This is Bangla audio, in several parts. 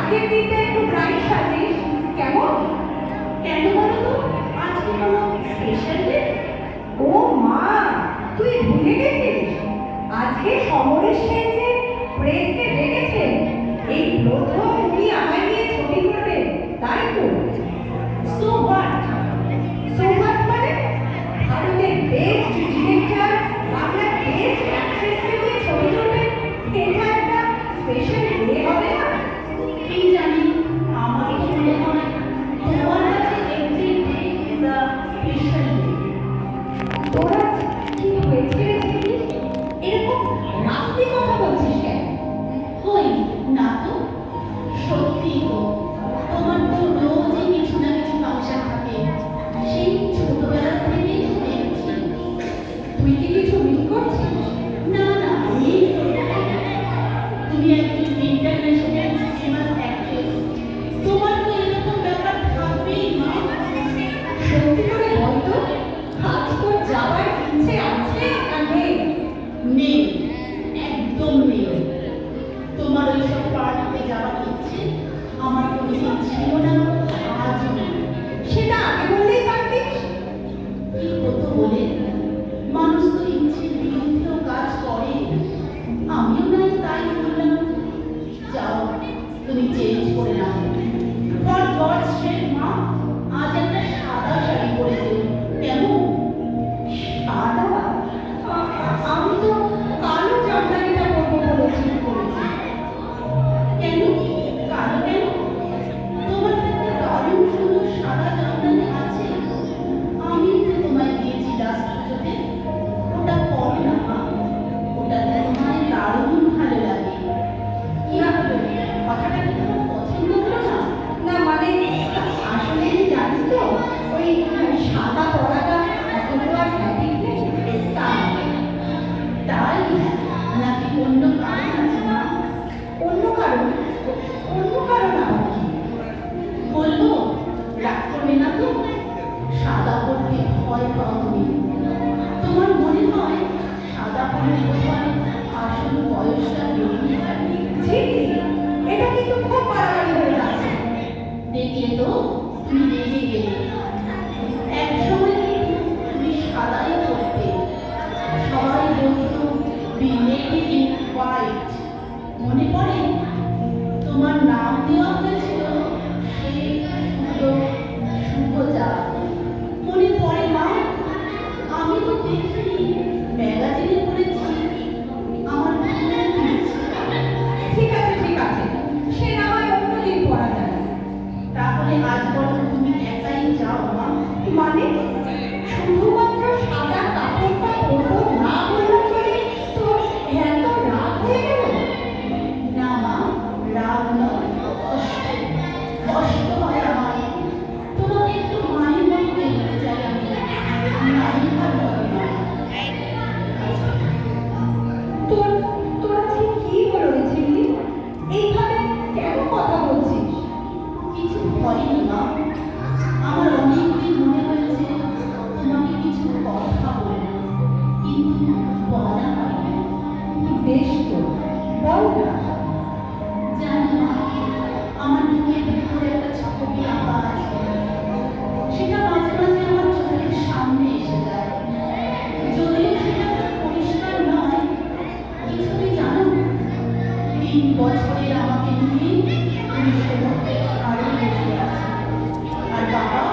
আজকের দিনটা একটু ব্রাইট সাজিস কেমন? কেন বলো তো, আজকে কোনো স্পেশাল ডে? ও মা, তুই ভুলে গেছিস? আজকে সমরেশ সেন যে প্রেসকে ডেকেছে, এই প্রথম উনি আমায় নিয়ে ছবি করবে, তাই তো? So what? সো হোয়াট মানে ভারতের বেস্ট ডিরেক্টর, বাংলার বেস্ট অ্যাক্ট্রেসকে নিয়ে ছবি করবে, এটা একটা স্পেশাল ডে হবে না? কি জানি, আমার তো মনে হয় তোমার কাছে every day is a special day. তোরা কি হয়েছে রে ঝিলি? এরকম রাস্তি কথা বলছিস কেন? হই না তো, সত্যি তো। তোমার তো রোজই কিছু না কিছু ফাংশন থাকে, সেই ছোটবেলা থেকেই তো দেখছি। তুই কি কিছু মিস করছিস? না না, আমি তুমি একজন ইন্টারন্যাশনাল ফেমাস অ্যাক্ট্রেস, তোমার তো এরকম ব্যাপার থাকবেই মা। সত্যি করে বল তো, আজ তোর যাওয়ার ইচ্ছে আছে না নেই? নেই, একদম নেই। তোমার ওইসব পার্টিতে যাওয়ার ইচ্ছে আমার কোনোদিন ছিল না, আজও নেই। সেটা আগে বললেই পারতিস। কি হতো বলে, মানুষ তো ইচ্ছের বিরুদ্ধেও কাজ করে। আমিও নাই তাই বললাম, যাও তুমি চেঞ্জ করে নাও। ফর গডস সেক মা, আজ একটা সাদা শাড়ি পরেছে, কেমন? সাদা? আমি তো কালো জামদানিটা পরবো বলে ঠিক করেছি। কেন? কালো কেন? তোমার কাছে দারুণ সুন্দর সাদা জামদানি আছে, আমি তো তোমায় দিয়েছি লাস্ট পুজোতে। ওটা পরো না মা, ওটাতে তোমায় দারুণ ভালো লাগে। কি হলো, কথাটা কি তোমার পছন্দ হলো না? না মানে আসলে কি জানিস তো, ওই সাদা পরাটা এখন তো আর হ্যাবিট নেই, তাই। তাই নাকি অন্য কারণ আছে মা? অন্য কারণ? অন্য কারণ আবার কি? বলবো, রাগ করবে না তো? সাদা পড়তে ভয় পাও তুমি। তোমার মনে হয় সাদা পড়লে বোধহয় আসল বয়সটা বেরিয়ে যাবে। ঝিলি, এটা কিন্তু খুব বাড়াবাড়ি হয়ে যাচ্ছে। দেখলে তো, তুমি রেগে গেলে। এক সময় কিন্তু তুমি সাদাই পড়তে, সবাই বলতো বি লেডি ইন হোয়াইট। মনে পড়ে? তোমার নাম দেওয়া হয়েছিল সেই শুভজা। মনে পড়ে মা? আমি তো দেখি ম্যাগাজিনে পড়েছি, আমার খুব ইচ্ছা। ঠিক আছে ঠিক আছে, সে না হয় অন্যদিন পড়া যাবে। তাহলে আজ বলো তুমি একাই যাও মা। মানে শুধুমাত্র সাদা কাপড়টা পরবো না বললাম বলে তোর এত রাগ হয়ে গেল? না মা, রাগ নয়, কষ্ট। কষ্ট হয় আমার। তোমাকে একটু মায়ের মতো দেখতে চাই আমি, নায়িকার মতো নয়। তোর তোর আজকে কি হলো রে ঝিলি? এইভাবে কেন কথা বলছিস? কিছু হয়নি মা, আমার অনেকদিন মনে হয়েছে তোমাকে কিছু কথা বলবো, কিন্তু বলা হয়নি। বেশ তো, বল না। জানি মা, আমার বুকের ভেতরে একটা ছবি আঁকা আছে, সেটা মাঝে মাঝে আমার চোখের সামনে এসে যায়। যদিও সেটা খুব পরিষ্কার নয়, কিছুই জানো, 3 বছরের আমাকে নিয়ে তুমি সমুদ্রের ধারে বসে আছো, আর বাবা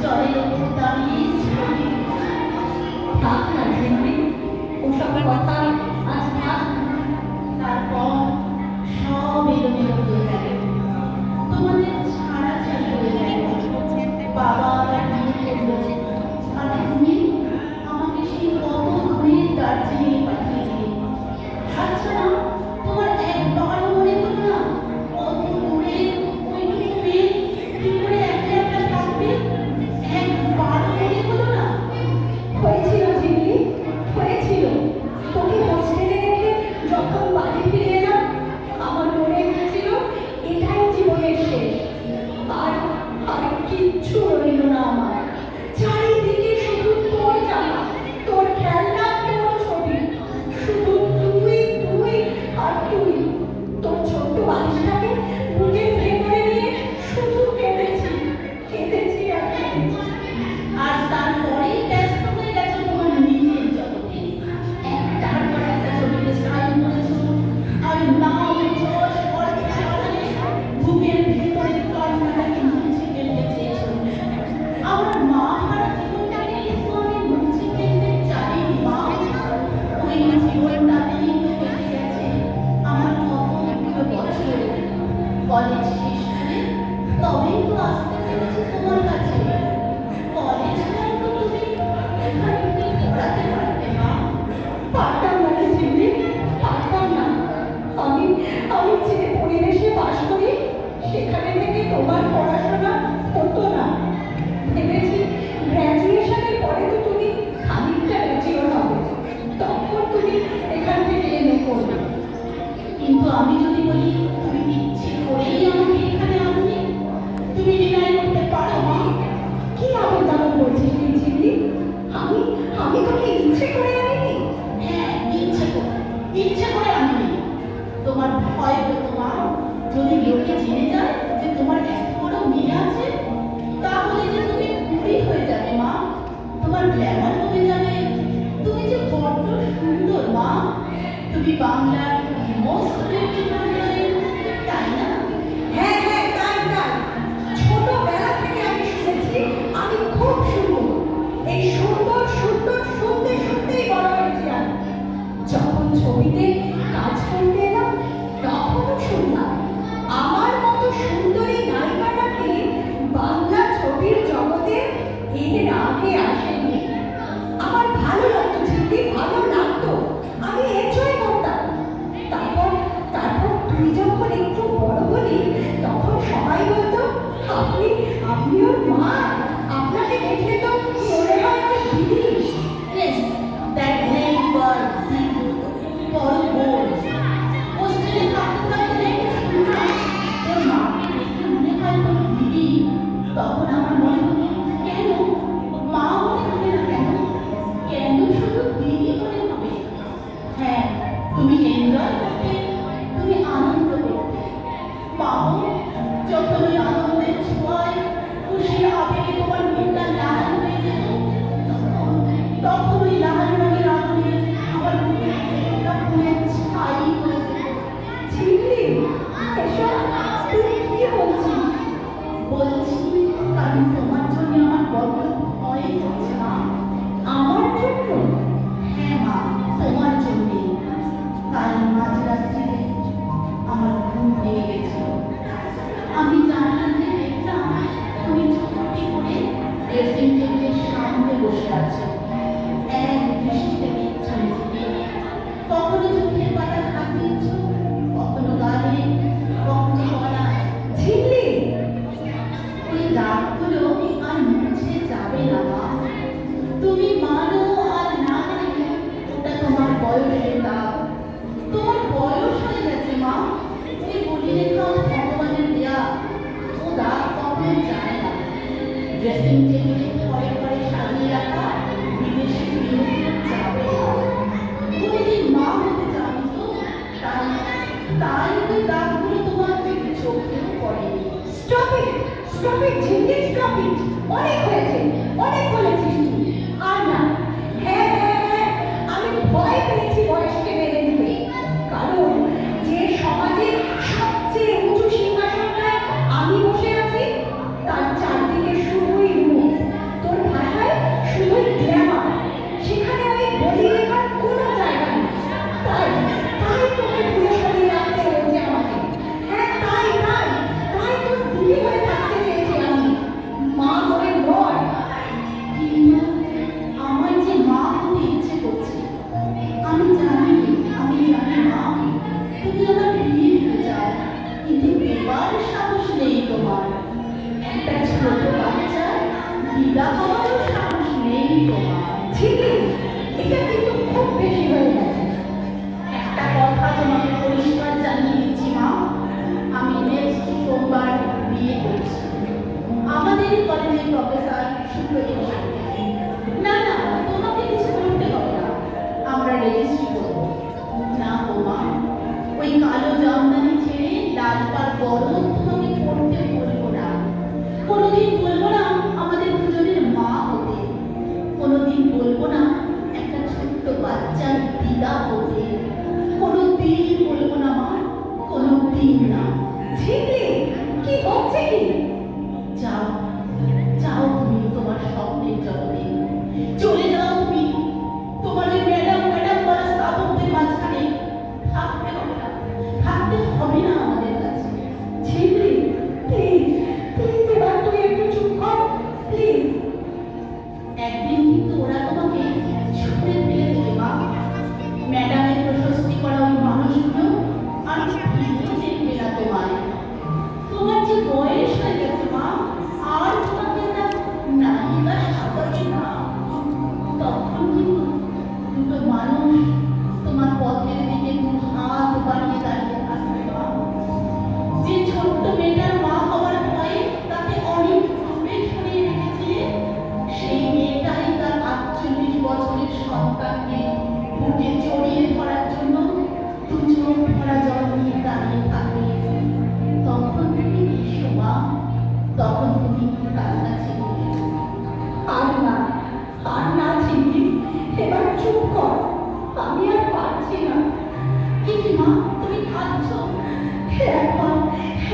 জলের ওপর দাঁড়িয়ে ছবি তুলছে। থাক না ঝিলি, ওসব কথা আজ থাক। তারপর সব এলোমেলো হয়ে গেল, তোমাদের ছাড়াছাড়ি হয়ে গেল। বাবা বিয়ে করলো, আর তুমি আমাকে সেই কত দূরে দার্জিলিং পাঠিয়ে দিলে। আচ্ছা না, তোমার একবারও মনে হলো না কত দূরে ওইটুকু মেয়ে কি করে একা একা থাকবে? একবারও মনে হলো না? হয়েছিল ঝিলি, হয়েছিল। তোকে আমি যদি বলি তুমি ইচ্ছে করেই আমাকে এখানে আনলে, তুমি ডিনাই করতে পারো মা? কি আবল তাবল বলছিস তুই ঝিল্লি? আমি আমি তোকে ইচ্ছে করে আনিনি। হ্যাঁ, ইচ্ছে করে আনিনি। তোমার ভয় হতো মা, যদি লোকে জেনে যায় যে তোমার এত বড় মেয়ে আছে, তাহলে যে তুমি বুড়ি হয়ে যাবে মা, তোমার গ্ল্যামার কমে যাবে। তুমি যে বড্ড সুন্দর মা, তুমি বাংলার মোস্ট বিউটিফুল গার্ল, তাই না? হ্যাঁ হ্যাঁ, তাই তাই। ছোটবেলা থেকে আমি শুনেছি আমি খুব সুন্দর। এই সুন্দর সুন্দর শুনতে শুনতেই বড় হয়েছি আমি। যখন ছবিতে কাজ করতে এলাম, তখনও শুনলাম আমার মতো সুন্দরী নায়িকাটাকে বাংলা ছবির জগতে এর আগে আসেনি। আমার ভালো লাগতো ঝিল্লি, ভালো লাগতো। আমি এনজয় করতাম। তারপর তারপর তুই যখন একটু বড় হলি, তখন সবাই বলতো আপনি আপনি ওর মা। আপনাকে দেখলে তো মনে হয় ওর দিদি। Yes, that name was বড় বোন। হোস্টেলে থাকতে থাকতে শুনলাম তোর মাকে দেখে মনে হয় তোর দিদি। তখন আমার মনে হলো, কেন মা মনে হবে না? কেন শুধু দিদি মনে হবে? হ্যাঁ, তুমি এনজয় করতে, তুমি আনন্দ করতে। মাও যখন ওই আনন্দের ছোঁয়ায়, খুশির আবেগে তোমার মুখটা লাল হয়ে যেত, তখন ওই লাল রঙের আগুনে আমার মুখের ভেতরটা পুড়ে ছাই হয়ে যেত। ঝিল্লি, এসব তুই কি বলছিস? বলছি, কারণ তোমার জন্য আমার বড্ড ভয় হচ্ছে মা। আমার জন্য? হ্যাঁ মা, তোমার জন্যে। কাল মাঝরাত্রিরে আমার ঘুম ভেঙে গেছিল। আমি জানলা দিয়ে দেখলাম তুমি চুপটি করে ড্রেসিং টেবিলের সামনে বসে আছো, এক দৃষ্টিতে কিচ্ছু নেই। কখনো চোখের পাতা হাত দিচ্ছ, কখনো গালে, কখনো গলায়। ঝিল্লি, ওই দাগগুলো আর মুছে যাবে না মা। তুমি মানো আর না মানো, ওটা তোমার বয়সের দাগ। তোমার বয়স হয়ে গেছে মা। ওই বলি রেখা ভগবানের দেয়া, ও দাগ কখনো যায় না। ড্রেসিং টেবিলে ঘরে ঘরে সাজিয়ে রাখা বিদেশি মেয়েগুলো যাবে না। কোনোদিন মা হতে চাও তো, তাই তাই ওই দাগগুলো তোমার চোখেও পড়েনি। স্টপ ইট, স্টপ ইট ঝিল্লি, স্টপ ইট। অনেক হয়েছে, অনেক বলেছিস তুই। আর না। হ্যাঁ হ্যাঁ হ্যাঁ, আমি ভয় পেয়েছি বয়সকে মেনে নিতে। কারণ যে সমাজের সবচেয়ে উঁচু সিংহাসনটায় আমি বসে আছি, তার চারদিকে শুধুই রূপ, তোর ভাষায় শুধুই গ্ল্যামার। সেখানে ওই বলি রেখার কোনো জায়গা নেই। তাই তাই তোকে দূরে সরিয়ে রাখতে হয়েছে আমাকে। হ্যাঁ তাই তাই তাই তোর দিদি হয়ে থাকতে চেয়েছি আমি, মা হয়ে নয়। কিন্তু আমার যে মা হতে ইচ্ছে করছে, আমি জানি মা, তুমি আমার বিয়ে দিতে চাও, কিন্তু এবার সাহস নেই তোমার। একটা ছোট বাচ্চা বিদা হওয়ারও সাহস নেই তোমার। ঝিল্লি, এটা কিন্তু খুব বেশি হয়ে গেছে। একটা কথা তোমাকে পরিষ্কার জানিয়ে দিচ্ছি মা, আমি নেক্সট সোমবার বিয়ে করছি। আমাদের কলেজের প্রফেসর সুপ্রদীপ সাথে। না না, তোমাকে কিছু করতে হবে না, আমরা রেজিস্ট্রি করব। না গো মা, ওই কালো জামদানি ছেড়ে লাল পাড় গরম তোমাকে পড়তে বলবো না। কোনোদিন বলবো না আমাদের দুজনের মা হতে। কোনোদিন বলবো না একটা ছোট্ট বাচ্চার দিদা হতে। কোনোদিন বলবো না মা, কোনোদিন না। ঝিল্লি, কি হচ্ছে কি? যাও, যাও তুমি তোমার স্বপ্নের জগতে। চলে যাও তুমি। তোমার যে ম্যাডাম ম্যাডাম বলা নোংরা জল নিয়ে দাঁড়িয়ে থাকে, তখন তুমি এসো মা, তখন তুমি কান্না ছেড়ে দিও। আর না চিনি, এবার চুপ কর, আমি আর পারছি না। কি মা, তুমি কাঁদছো?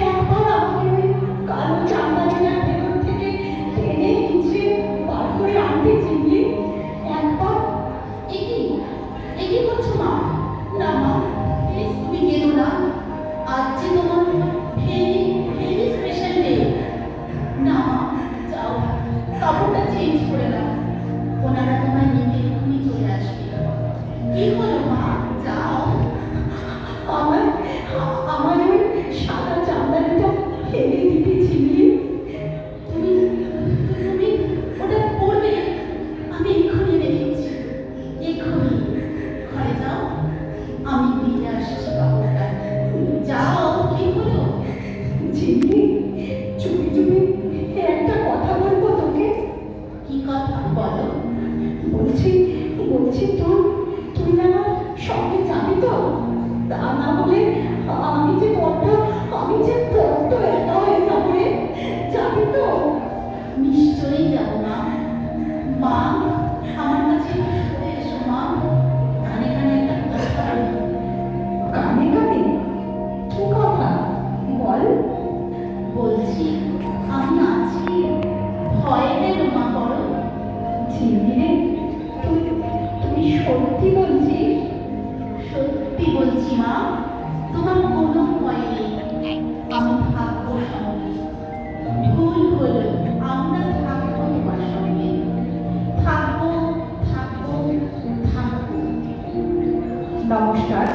একবার আমাকে ওই কালো চামড়াটার ভেতর থেকে টেনে নিচে বার করে আনতে চিনি। একবার একি করছো মা? না মা, প্লিজ তুমি কেঁদো না। আজ যে তোমার ভেরি ভেরি স্পেশাল ডে। না মা, যাও, কাপড়টা চেঞ্জ করে নাও, ওনারা তোমায় নিতে এক্ষুনি চলে আসবে। কি হলো মা, যাও। আমার আমার ওই সাদা চামড়াটা ফেলে দিতে চিনি। তুমি তুমি ওটা পড়বে, আমি এক্ষুনি এনে দিচ্ছি, এক্ষুনি। ঘরে যাও, আমি নিয়ে আসছি কাপড়টা। যাও, কি হলো? চিনি, চুপি চুপি একটা কথা বলবো তোকে। কি কথা বলো? বলছি তুই আমার সঙ্গে যাবি তো? তা না হলে আমি যে বড্ড একা হয়ে যাবো রে। যাবি তো? নিশ্চয়ই যাবো মা। মা, আমার কাছে একটু সরে এসো মা, কানে কানে একটা কথা বলি। কানে কানে কি কথা বল? বলছি, আমি আছি, ভয় পেলো মা বড়। চিনি রে, তুই সত্যি বলছিস? সত্যি বলছি মা, তোমার কোনো ভয় নেই, আমি থাকবো সঙ্গে। ভুল হলো, আমরা থাকবো তোমার সঙ্গে, থাকবো থাকবো থাকবো। নমস্কার।